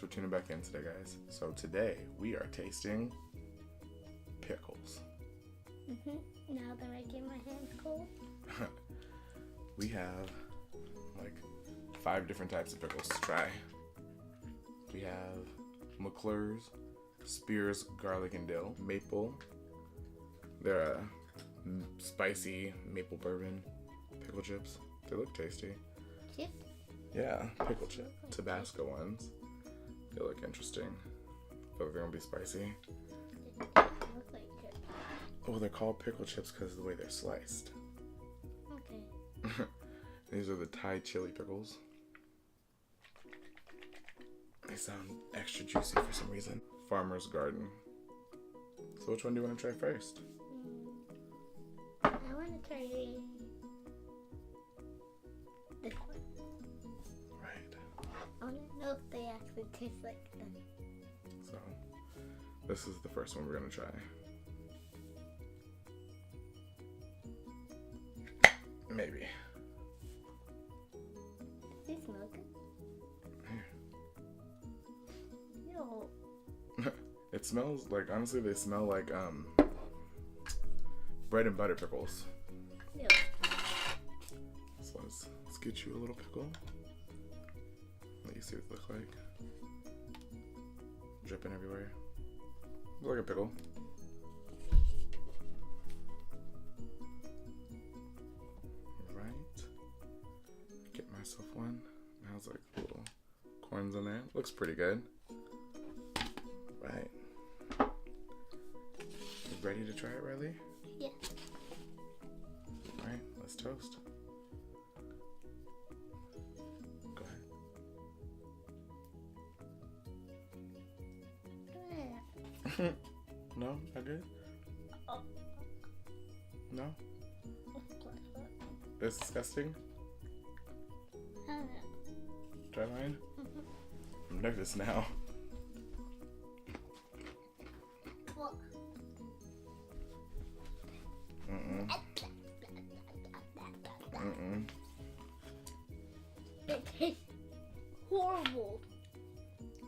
for tuning back in today, guys. So today we are tasting pickles. Now that I get my hands cold. We have like 5 different types of pickles to try. We have McClure's, Spear's garlic and dill, maple. They're a spicy maple bourbon pickle chips. They look tasty. Chips? Yeah, pickle chip. Tabasco ones. They look interesting. But they're gonna be spicy. Looks like chips. Oh, they're called pickle chips because of the way they're sliced. Okay. These are the Thai chili pickles. They sound extra juicy for some reason. Farmer's Garden. So which one do you want to try first? I want to try this one. Right. I want to know if they actually taste like them. So this is the first one we're going to try. Maybe. Does they smell good? Ew. It smells like, honestly, they smell like bread and butter pickles. Ew. So let's get you a little pickle. Let you see what they look like. Dripping everywhere. Look like a pickle. Right. Get myself one. It has like little corns in there. Looks pretty good. Right. You ready to try it, Riley? Yeah. Alright, let's toast. Go ahead. No? Not good? Oh. No? It's disgusting? I don't know. Try mine? I'm nervous now. Well, it tastes horrible.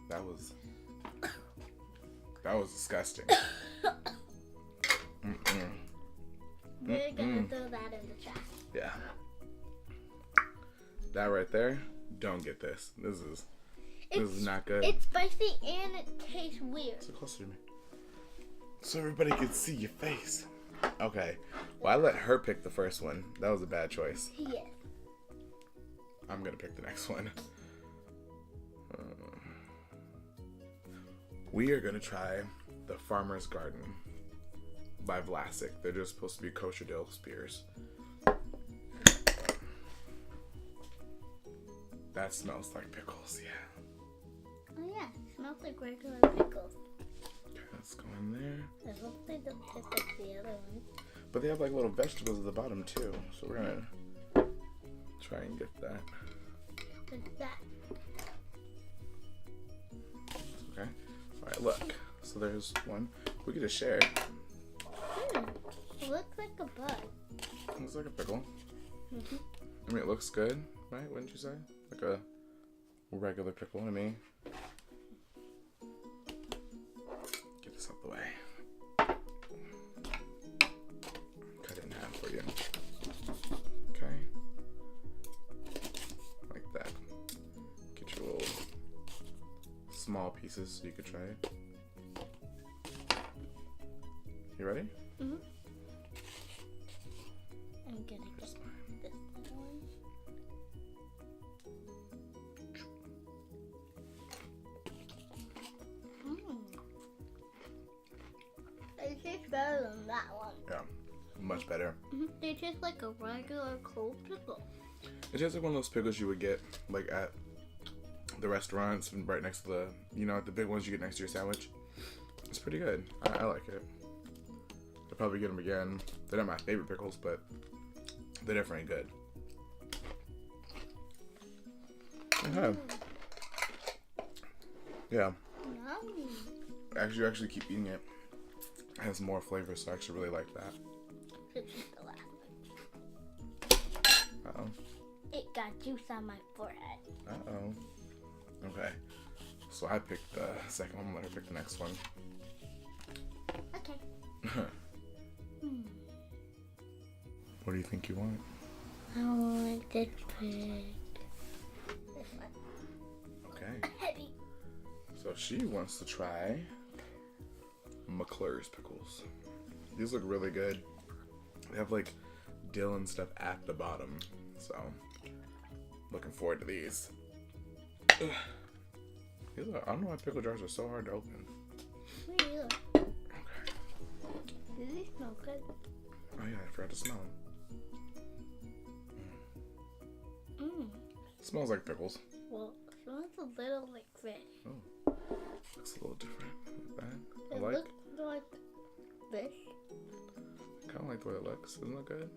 That was disgusting. We're gonna throw that in the trash. Yeah. That right there, don't get this. This is not good. It's spicy and it tastes weird. So closer to me. So everybody can see your face. Okay. Well, I let her pick the first one. That was a bad choice. Yes. I'm gonna pick the next one. We are gonna try the Farmer's Garden by Vlasic. They're just supposed to be kosher dill spears. That smells like pickles, yeah. Oh yeah, it smells like regular pickles. Okay, let's go in there. I hope they don't taste like the other one. But they have like little vegetables at the bottom too. So we're gonna try and get that. What's that? Okay. Alright, look. So there's one. We could just share it. It looks like a bug. Looks like a pickle. I mean, it looks good, right? Wouldn't you say? Like a regular pickle to me. Get this out the way. Cut it in half for you. Okay. Like that. Get your little small pieces so you could try it. You ready? I'm gonna get this one. They taste better than that one. Yeah, much better. They taste like a regular cold pickle. It tastes like one of those pickles you would get like at the restaurants and right next to the, the big ones you get next to your sandwich. It's pretty good. I like it. I'll probably get them again. They're not my favorite pickles, but they're definitely good. Okay. Yeah. Yummy. Actually keep eating it. It has more flavor, so I actually really like that. This is the last one. Uh-oh. It got juice on my forehead. Uh-oh. Okay. So I picked the second one. I'm gonna let her pick the next one. Okay. What do you think you want? I want to pick this one. Okay. Heavy. So she wants to try McClure's pickles. These look really good. They have like dill and stuff at the bottom. So looking forward to these. Ugh. These are, I don't know why pickle jars are so hard to open. Me either. Okay. Do these smell good? Oh yeah, I forgot to smell them. Smells like pickles. Well, it smells a little like fish. Oh, looks a little different. Not bad. I It like. looks like fish. Kind of like the way it looks. Isn't that good?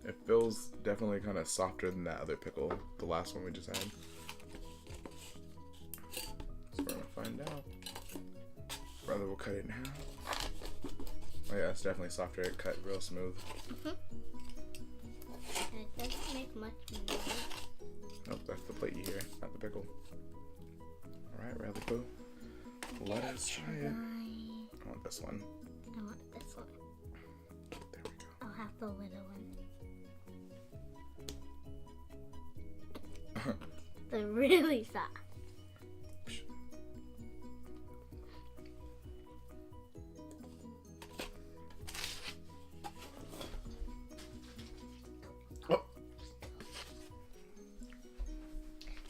It feels definitely kind of softer than that other pickle, the last one we just had. So we're gonna find out. Brother will cut it in half. Oh yeah, it's definitely softer. It cut real smooth. And it doesn't make much noise. Nope, that's the plate you hear, not the pickle. Alright, Radley Poo. Let us try it. I want this one. I want this one. There we go. I'll have the little one. They're really soft. Oh.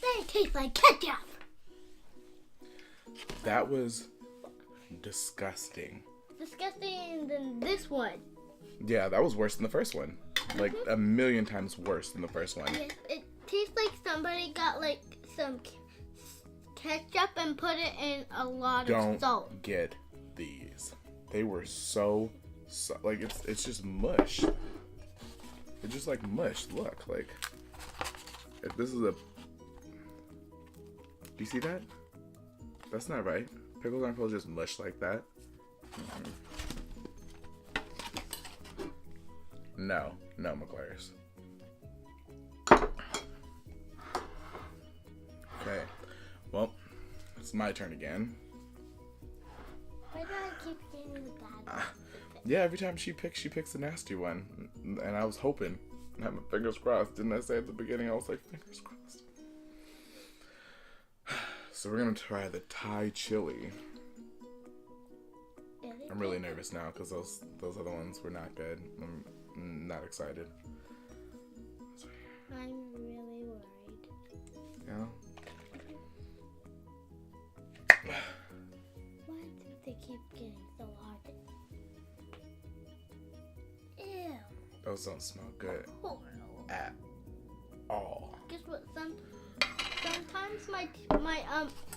They taste like ketchup. That was disgusting. Disgusting than this one. Yeah, that was worse than the first one. Like a million times worse than the first one. Yes, it tastes like somebody got like some ketchup and put it in a lot of salt. Don't get these. They were so like it's just mush. It's just like mush. Look, like if this is a. Do you see that? That's not right. Pickles aren't supposed to just mush like that. No, McClure's. Okay, well, it's my turn again. Why do I keep getting the bad one? Yeah, every time she picks a nasty one, and I was hoping. I had my fingers crossed. Didn't I say at the beginning? I was like, fingers crossed. So we're gonna try the Thai chili. I'm really nervous now because those other ones were not good. I'm not excited. I'm really worried. Yeah. Why do they keep getting so hard? Ew. Those don't smell good Horrible. at all. Guess what? Sometimes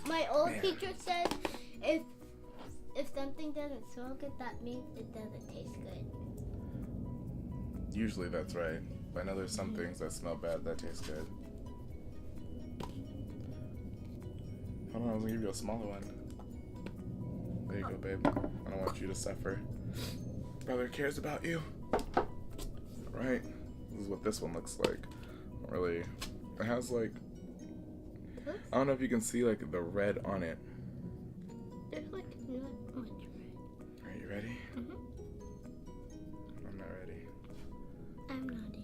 my old teacher said if something doesn't smell good, that means it doesn't taste good. Usually that's right. But I know there's some things that smell bad that taste good. Hold on, I was gonna give you a smaller one. There you go, babe. I don't want you to suffer. Brother cares about you. Alright. This is what this one looks like. Really. It has like. I don't know if you can see like the red on it. There's like not much red. Are you ready? Mm-hmm. I'm not ready. I'm not either.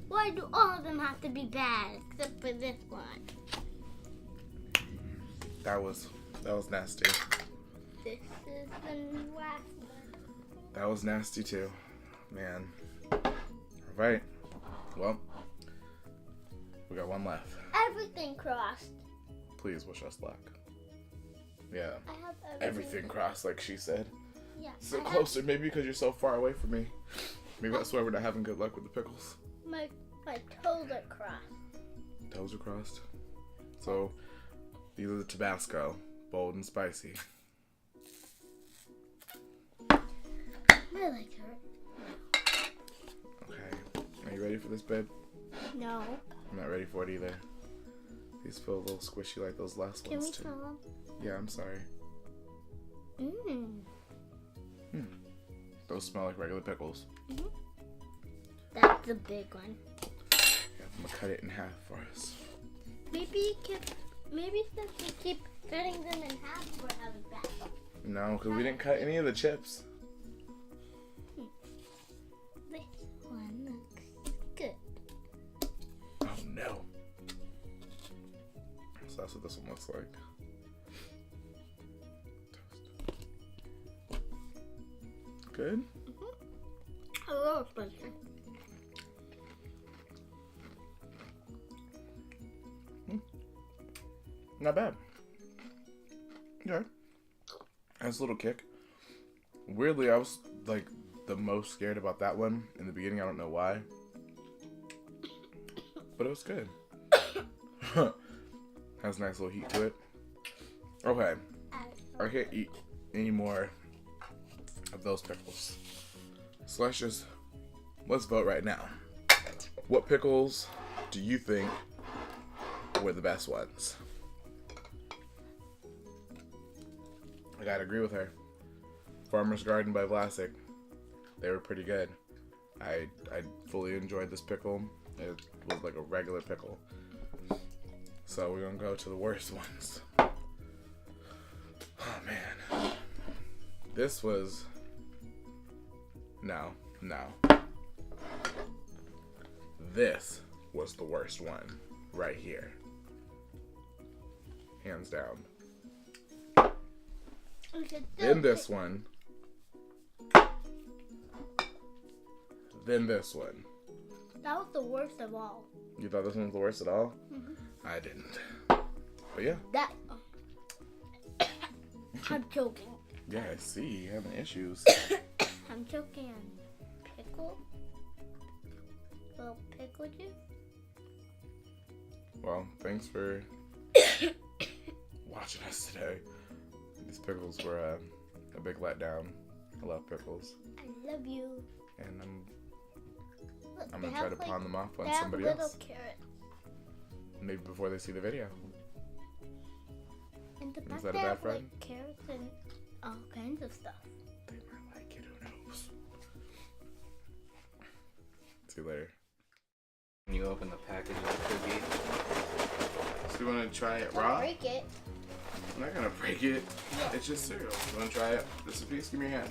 Why do all of them have to be bad except for this one? That was nasty. This is the last one. That was nasty too. Man. Alright. Well, we got one left. Everything crossed. Please wish us luck. Yeah. I have Everything crossed, like she said. Yeah. So closer, maybe because you're so far away from me. Maybe that's why we're not having good luck with the pickles. My toes are crossed. Toes are crossed. So, these are the Tabasco. Bold and spicy. My legs hurt. Okay. Are you ready for this, babe? No. I'm not ready for it either. These feel a little squishy like those last Can ones, we too. smell them? Yeah, I'm sorry. Those smell like regular pickles. That's a big one. Yeah, I'm gonna cut it in half for us. Maybe since we keep cutting them in half, we're having bad luck. No, because we didn't cut any of the chips. This one looks good. Oh no. So that's what this one looks like. Good? A little spicy. Not bad. Yeah. Nice little kick. Weirdly, I was like the most scared about that one in the beginning. I don't know why. But it was good. Has a nice little heat to it. Okay. I can't eat any more of those pickles. So let's vote right now. What pickles do you think were the best ones? I gotta agree with her. Farmer's Garden by Vlasic. They were pretty good. I fully enjoyed this pickle. It was like a regular pickle. So we're gonna go to the worst ones. Oh man. This was... No. This was the worst one. Right here. Hands down. Then this one. Then this one. That was the worst of all. You thought this one was the worst at all? I didn't. But yeah. That. I'm choking. Yeah, I see. You're having issues. I'm choking on pickle. Little pickle juice. Well, thanks for watching us today. These pickles were a big letdown. I love pickles. I love you. And Look, I'm gonna try to pawn them off on they have somebody little else. Carrots. Maybe before they see the video. In the back Is that a they bad have, friend? like, carrots and all kinds of stuff. They might like it, who knows? See you later. When you open the package of the cookie. So you wanna try it Don't raw? break it. I'm not gonna break it. Yeah. It's just cereal. You wanna try it? Just a piece? Give me your hand.